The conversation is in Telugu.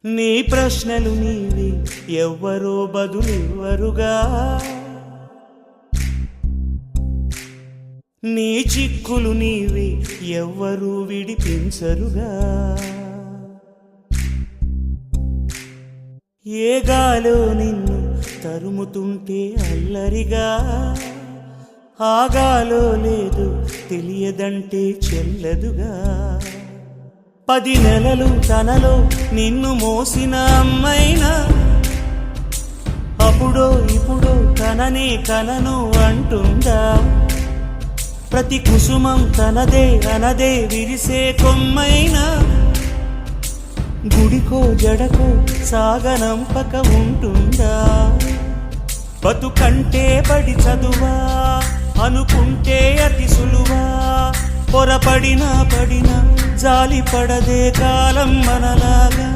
నీ ప్రశ్నలు నీవి ఎవ్వరో బదులివ్వరుగా, నీ చిక్కులు నీవి ఎవ్వరూ విడిపించరుగా. ఏ గాలో నిన్ను తరుముతుంటే అల్లరిగా, ఆగాలో లేదు తెలియదంటే చెల్లదుగా. 10 నెలలు తనలో నిన్ను మోసిన అమ్మైనా అప్పుడో ఇప్పుడో తననే కనను అంటుందా. ప్రతి కుసుమం తనదే అనదే విరిసే కొమ్మైనా గుడికో జడకో సాగనంపక ఉంటుందా. బతుకంటే పడి చదువా అనుకుంటే అతి సులువా, పొరపడినా పడినా జాలి పడదే కాలం మనలాగా.